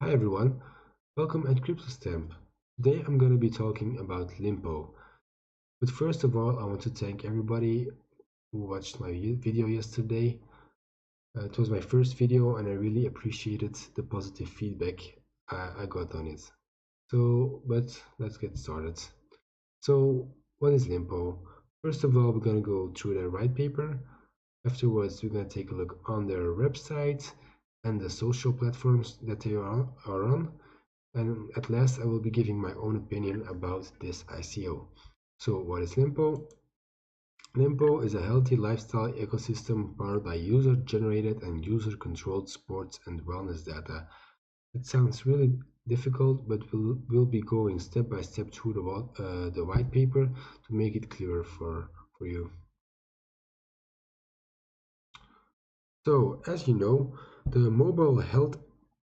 Hi everyone, welcome at CryptoStamp. Today I'm going to be talking about Lympo. But first of all, I want to thank everybody who watched my video yesterday. It was my first video and I really appreciated the positive feedback I got on it. But let's get started. So, what is Lympo? First of all, we're going to go through their white paper. Afterwards, we're going to take a look on their website and the social platforms that they are on. And at last I will be giving my own opinion about this ICO. So what is Lympo? Lympo is a healthy lifestyle ecosystem powered by user-generated and user-controlled sports and wellness data. It sounds really difficult, but we'll be going step by step through the white paper to make it clearer for you. So, as you know, the mobile health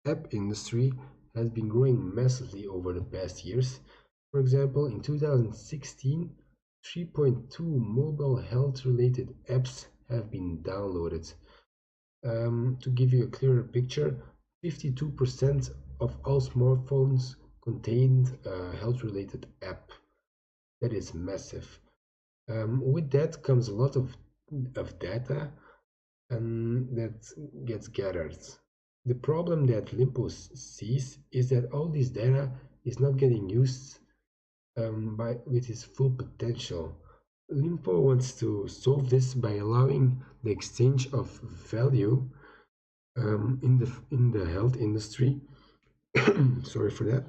app industry has been growing massively over the past years. For example, in 2016, 3.2 mobile health-related apps have been downloaded. To give you a clearer picture, 52% of all smartphones contained a health-related app. That is massive. With that comes a lot of data that gets gathered. The problem that Lympo sees is that all this data is not getting used with its full potential. Lympo wants to solve this by allowing the exchange of value in the health industry. Sorry for that.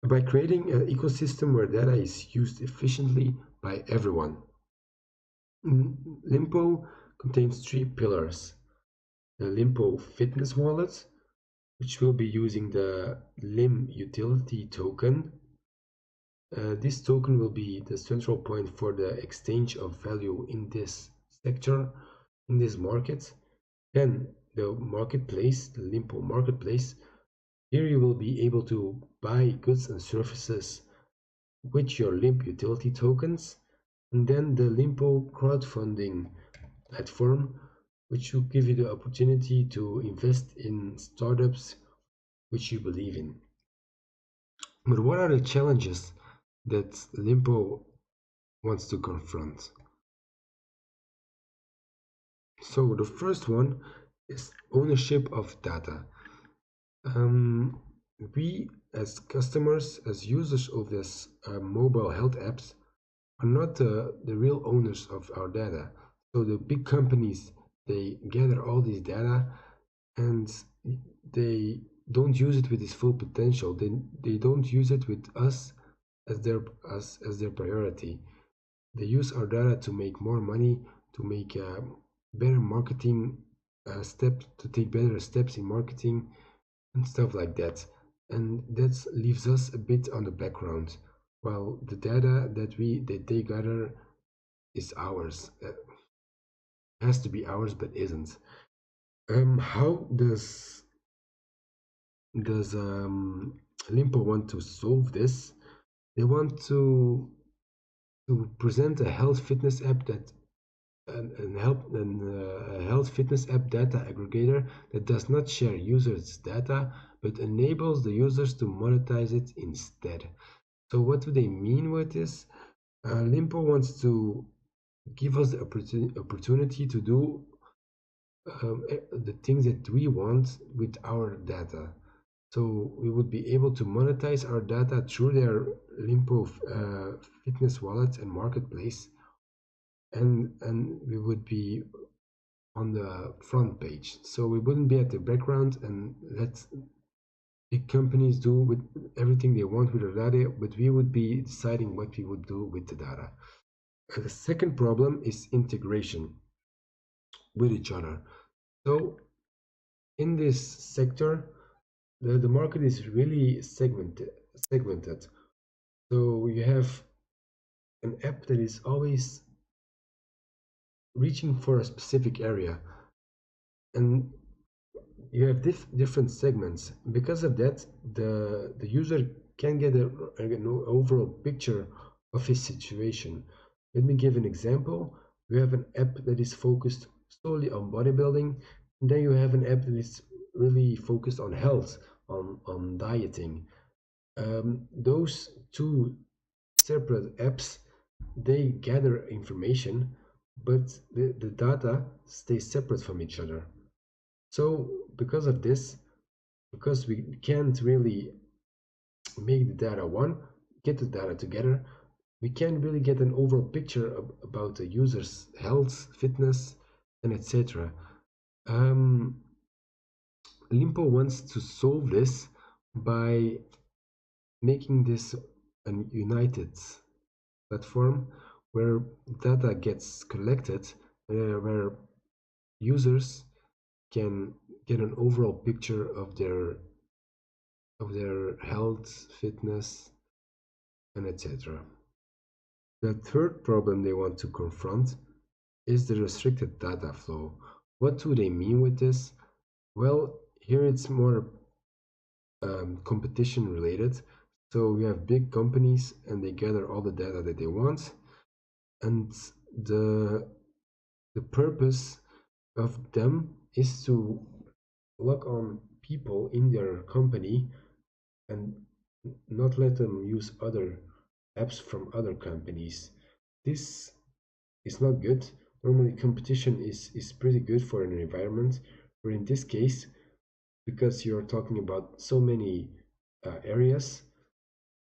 By creating an ecosystem where data is used efficiently by everyone. Lympo contains three pillars: the Lympo Fitness Wallet, which will be using the LYM utility token. This token will be the central point for the exchange of value in this sector, in this market. Then the marketplace, the Lympo marketplace. Here you will be able to buy goods and services with your LYM utility tokens. And then the Lympo crowdfunding platform, which will give you the opportunity to invest in startups which you believe in. But what are the challenges that Lympo wants to confront? So the first one is ownership of data. We as customers, as users of this mobile health apps, are not the real owners of our data. So the big companies, they gather all this data and they don't use it with its full potential. They don't use it with us as their priority. They use our data to make more money, to make better marketing steps, to take better steps in marketing and stuff like that. And that leaves us a bit on the background, while the data that they gather is ours. Has to be ours, but isn't. How does Lympo want to solve this? They want to present a health fitness app that a health fitness app data aggregator that does not share users' data but enables the users to monetize it instead. So what do they mean with this? Lympo wants to give us the opportunity to do the things that we want with our data. So we would be able to monetize our data through their Lympo fitness wallet and marketplace, and we would be on the front page. So we wouldn't be at the background and let big companies do with everything they want with the data, but we would be deciding what we would do with the data. The second problem is integration with each other. So in this sector, the market is really segmented. So you have an app that is always reaching for a specific area, and you have different segments. Because of that, the user can get an overall picture of his situation. Let me give an example. You have an app that is focused solely on bodybuilding, and then you have an app that is really focused on health, on dieting. Those two separate apps, they gather information, but the data stays separate from each other. So because of this, because we can't really make the data one, get the data together, we can't really get an overall picture about the user's health, fitness, and etc. Um, Lympo wants to solve this by making this a united platform where data gets collected, where users can get an overall picture of their health, fitness, and etc. The third problem they want to confront is the restricted data flow. What do they mean with this? Well, here it's more competition related. So we have big companies and they gather all the data that they want, and the the purpose of them is to lock on people in their company and not let them use other apps from other companies. This is not good. Normally, competition is pretty good for an environment, but in this case, because you're talking about so many areas,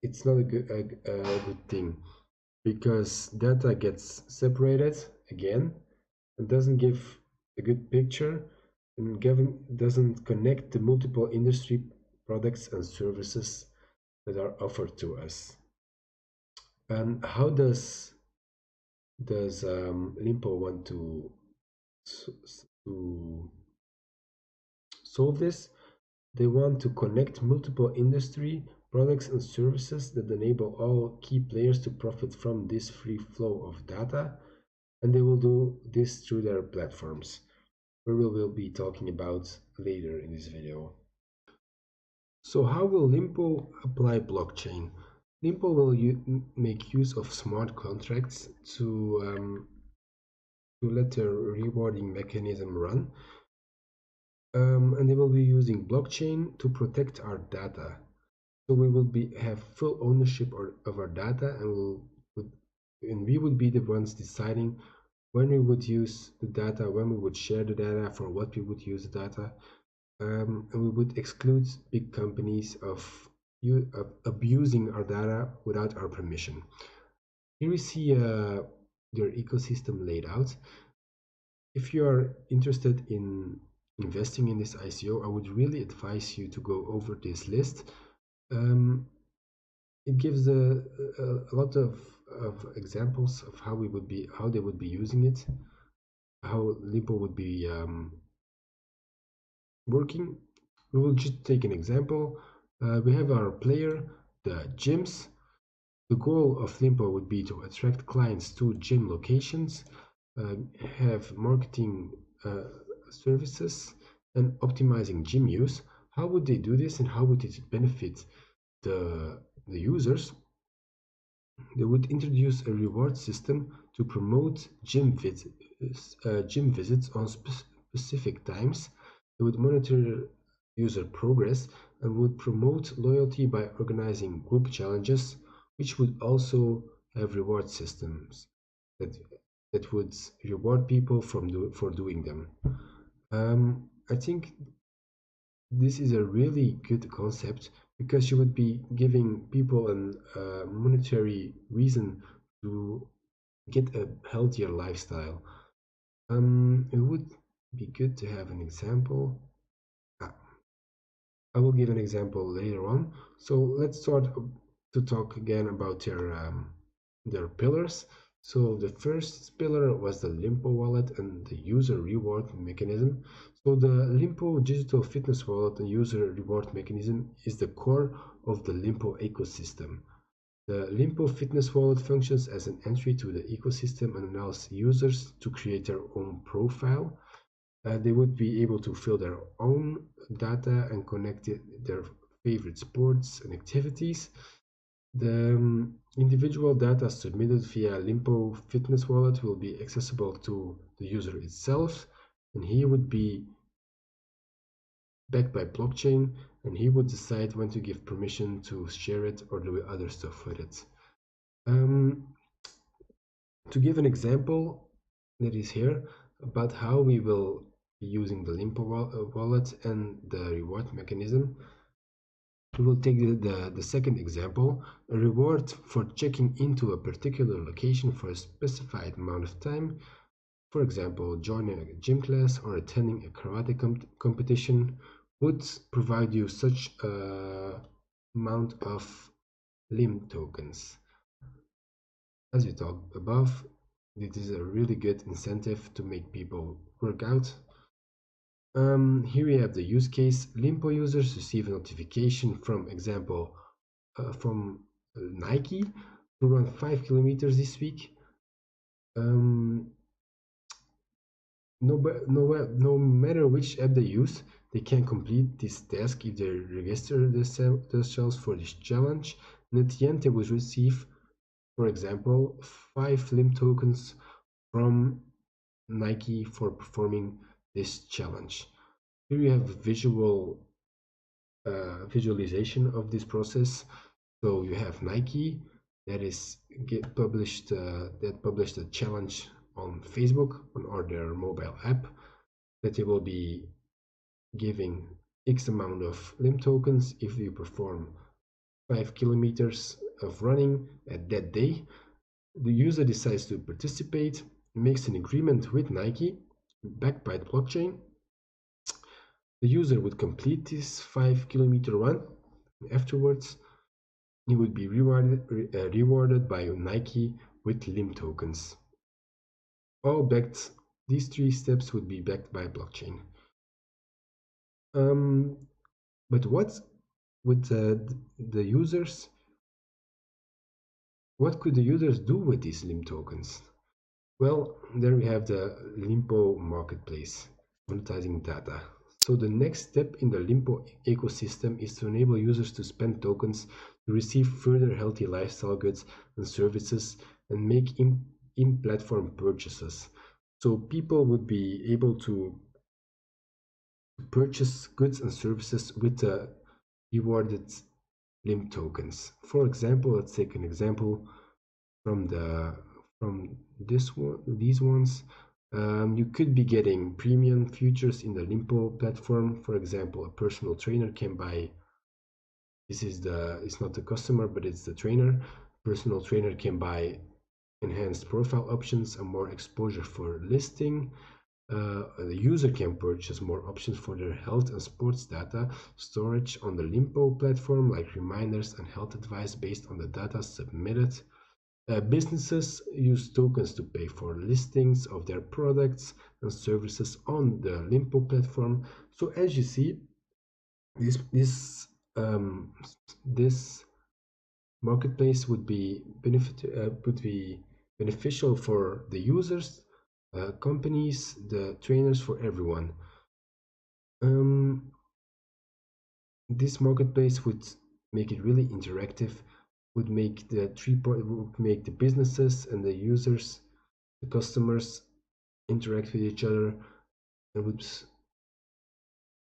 it's not a good thing because data gets separated again and doesn't give a good picture and doesn't connect the multiple industry products and services that are offered to us. And how does Lympo want to to solve this? They want to connect multiple industry products and services that enable all key players to profit from this free flow of data, and they will do this through their platforms, where we will be talking about later in this video. So how will Lympo apply blockchain? Lympo will make use of smart contracts to let their rewarding mechanism run, and they will be using blockchain to protect our data. So we will have full ownership of our data, and we would be the ones deciding when we would use the data, when we would share the data, for what we would use the data, and we would exclude big companies of abusing our data without our permission. Here we see their ecosystem laid out. If you are interested in investing in this ICO, I would really advise you to go over this list. It gives a lot of examples of how they would be using it, how Lympo would be working. We will just take an example. We have our player, the gyms. The goal of Lympo would be to attract clients to gym locations, have marketing services, and optimizing gym use. How would they do this, and how would it benefit the users? They would introduce a reward system to promote gym visits on specific times. They would monitor user progress and would promote loyalty by organizing group challenges, which would also have reward systems that would reward people for doing them. I think this is a really good concept because you would be giving people a monetary reason to get a healthier lifestyle. It would be good to have an example. I will give an example later on. So let's start to talk again about their pillars. So the first pillar was the Lympo wallet and the user reward mechanism. So the Lympo digital fitness wallet and user reward mechanism is the core of the Lympo ecosystem. The Lympo fitness wallet functions as an entry to the ecosystem and allows users to create their own profile. They would be able to fill their own data and connect their favorite sports and activities. The individual data submitted via Lympo Fitness Wallet will be accessible to the user itself, and he would be backed by blockchain and he would decide when to give permission to share it or do other stuff with it. Um, to give an example that is here about how we will be using the Lympo wallet and the reward mechanism, we will take the second example. A reward for checking into a particular location for a specified amount of time, for example, joining a gym class or attending a karate competition, would provide you such a amount of LYM tokens. As we talked above, it is a really good incentive to make people work out. Here we have the use case. Lympo users receive a notification from Nike to run 5 kilometers this week. No matter which app they use, they can complete this task if they register themselves for this challenge. And at the end, they will receive, for example, 5 LYM tokens from Nike for performing this challenge. Here you have visualization of this process. So you have Nike that published a challenge on Facebook or their mobile app that they will be giving X amount of LYM tokens if you perform 5 kilometers of running at that day. The user decides to participate, makes an agreement with Nike backed by the blockchain. The user would complete this 5-kilometer run. Afterwards, he would be rewarded by Nike with LYM tokens. All backed, these 3 steps would be backed by blockchain. But what would the users? What could the users do with these LYM tokens? Well, there we have the Lympo marketplace, monetizing data. So the next step in the Lympo ecosystem is to enable users to spend tokens to receive further healthy lifestyle goods and services and make in-platform purchases. So people would be able to purchase goods and services with the rewarded LYM tokens. For example, let's take an example from these ones. You could be getting premium features in the Lympo platform. For example, a personal trainer can buy. It's not the customer, but it's the trainer. Personal trainer can buy enhanced profile options and more exposure for listing. The user can purchase more options for their health and sports data storage on the Lympo platform, like reminders and health advice based on the data submitted. Businesses use tokens to pay for listings of their products and services on the Lympo platform. So as you see, this marketplace would be beneficial for the users, companies, the trainers, for everyone. This marketplace would make it really interactive, would make the businesses and the users, the customers, interact with each other, and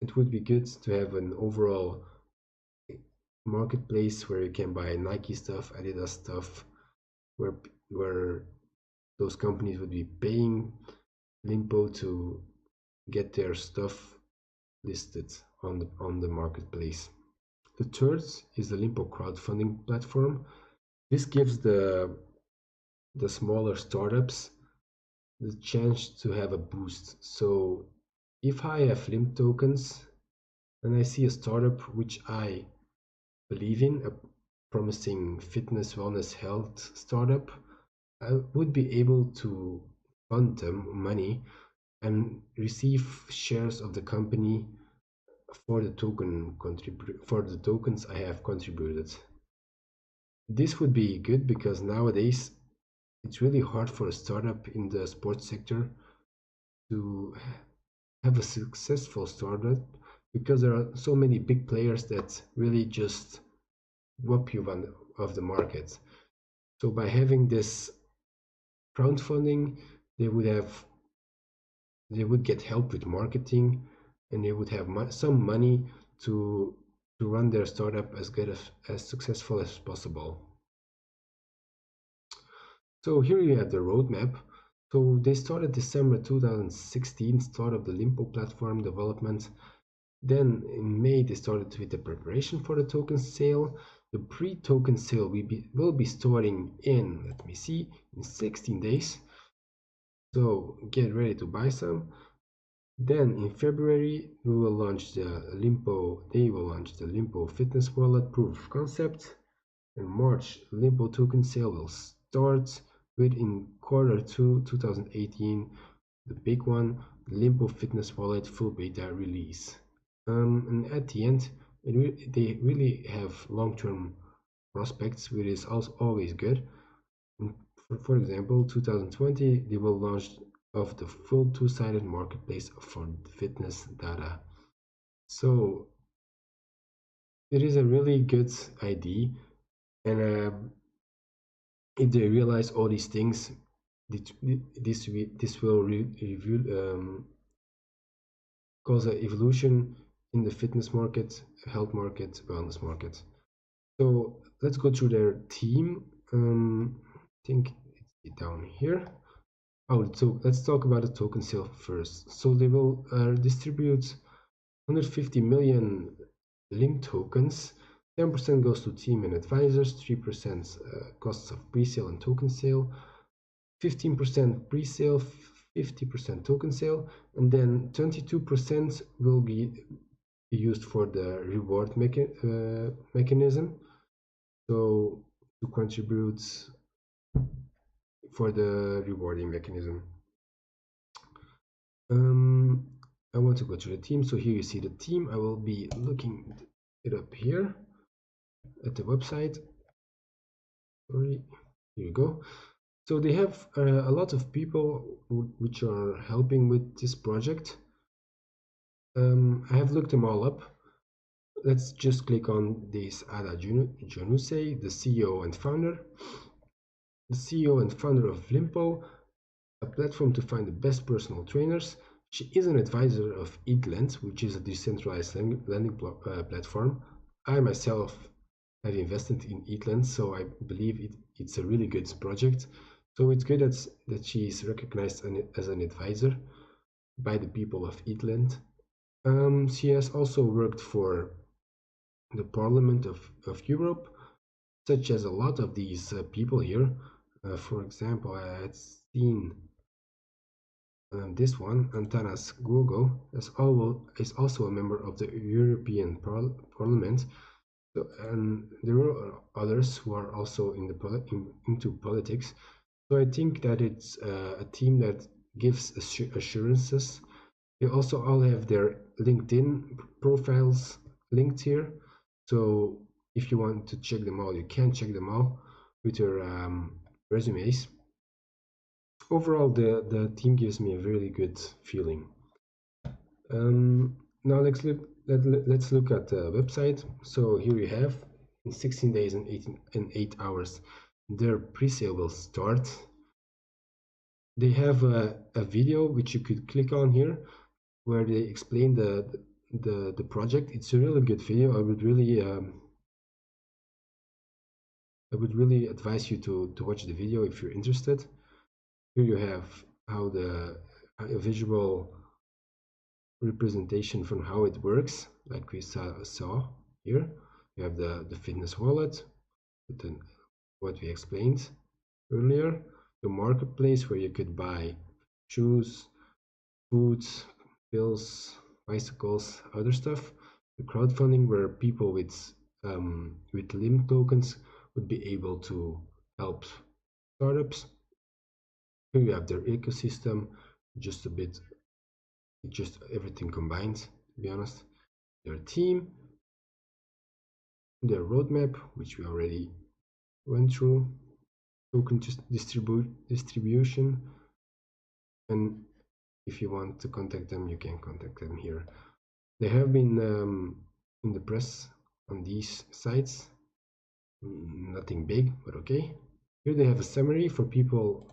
it would be good to have an overall marketplace where you can buy Nike stuff, Adidas stuff, where those companies would be paying Lympo to get their stuff listed on the marketplace. The third is the Lympo crowdfunding platform. This gives the smaller startups the chance to have a boost. So if I have LYM tokens and I see a startup which I believe in, a promising fitness, wellness, health startup, I would be able to fund them money and receive shares of the company for the tokens I have contributed. This would be good because nowadays it's really hard for a startup in the sports sector to have a successful startup because there are so many big players that really just whoop you off the market. So by having this crowdfunding, they would get help with marketing, and they would have some money to to run their startup as successful as possible. So here you have the roadmap. So they started December 2016, start of the Lympo platform development. Then in May they started with the preparation for the token sale. The pre-token sale will be starting in, let me see, in 16 days. So get ready to buy some. Then in February we will launch the Lympo. They will launch the Lympo fitness wallet proof of concept. In March, Lympo token sale will start within Q2 2018. The big one, the Lympo fitness wallet full beta release. And at the end, they really have long-term prospects, which is also always good. For example, 2020, they will launch of the full two-sided marketplace for fitness data. So it is a really good idea, and if they realize all these things, this will cause an evolution in the fitness market, health market, wellness market. So let's go through their team. I think it's down here. Oh, so let's talk about the token sale first. So they will distribute 150 million LYM tokens. 10% goes to team and advisors, 3% costs of pre-sale and token sale, 15% pre-sale, 50% token sale, and then 22% will be used for the reward mechanism. So to contribute for the rewarding mechanism. I want to go to the team. So here you see the team. I will be looking it up here at the website. Sorry, here you go. So they have a lot of people which are helping with this project. I have looked them all up. Let's just click on this Ada Januse, the CEO and founder. The CEO and founder of Lympo, a platform to find the best personal trainers. She is an advisor of EatLend, which is a decentralized lending platform. I myself have invested in EatLend, so I believe it's a really good project. So it's good that she is recognized as an advisor by the people of EatLend. She has also worked for the Parliament of Europe, such as a lot of these people here. For example, I had seen this one, Antanas Gogo, is also a member of the European Parliament. So, and there are others who are also into politics. So I think that it's a team that gives assurances. They also all have their LinkedIn profiles linked here. So if you want to check them all, you can check them all with your resumes. Overall, the team gives me a really good feeling. Now let's look at the website. So here you have, in 16 days and 8 hours, their pre-sale will start. They have a video which you could click on here, where they explain the project. It's a really good video. I would really advise you to watch the video if you're interested. Here you have how a visual representation from how it works, like we saw here. You have the fitness wallet, what we explained earlier, the marketplace where you could buy shoes, foods, pills, bicycles, other stuff. The crowdfunding where people with LYM tokens would be able to help startups. Here you have their ecosystem, just everything combined, to be honest. Their team, their roadmap, which we already went through, token distribution, and if you want to contact them, you can contact them here. They have been in the press on these sites. Nothing big, but okay. Here they have a summary for people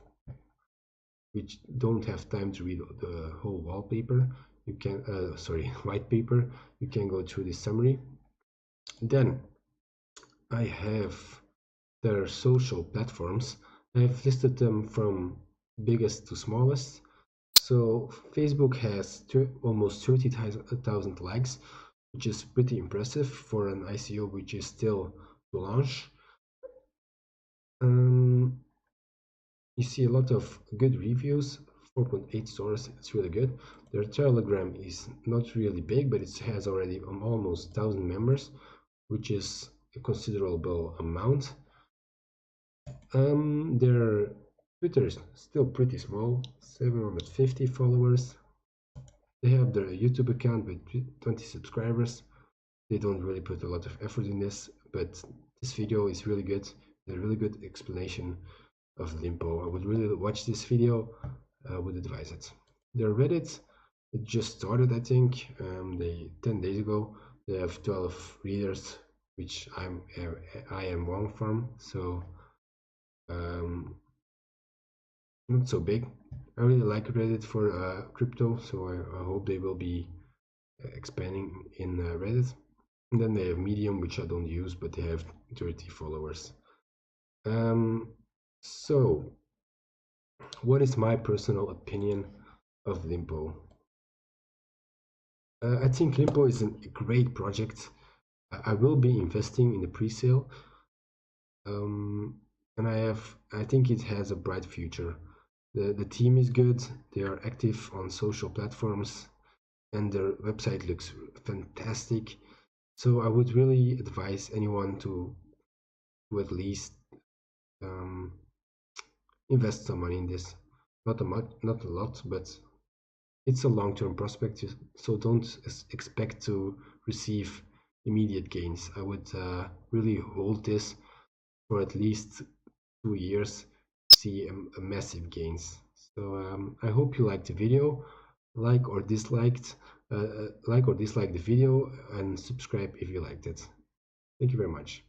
which don't have time to read the whole wallpaper. You can, white paper. You can go through this summary. Then I have their social platforms. I've listed them from biggest to smallest. So Facebook has almost 30,000 likes, which is pretty impressive for an ICO which is still to launch. Um, you see a lot of good reviews, 4.8 stars, it's really good. Their Telegram is not really big, but it has already almost 1,000 members, which is a considerable amount. Their Twitter is still pretty small, 750 followers. They have their YouTube account with 20 subscribers. They don't really put a lot of effort in this, but this video is really good. A really good explanation of Lympo. I would really watch this video. I would advise it. Their Reddit, it just started, I think. They 10 days ago. They have 12 readers, which I am one from. So not so big. I really like Reddit for crypto, so I hope they will be expanding in Reddit. And then they have Medium, which I don't use, but they have 30 followers. So, what is my personal opinion of Lympo? I think Lympo is a great project. I will be investing in the pre-sale, and I think it has a bright future. The team is good. They are active on social platforms, and their website looks fantastic. So I would really advise anyone to at least invest some money in this. Not a much, not a lot, but it's a long-term prospect. So don't expect to receive immediate gains. I would really hold this for at least 2 years, see a massive gains. So I hope you liked the video. Like or disliked, like or dislike the video, and subscribe if you liked it. Thank you very much.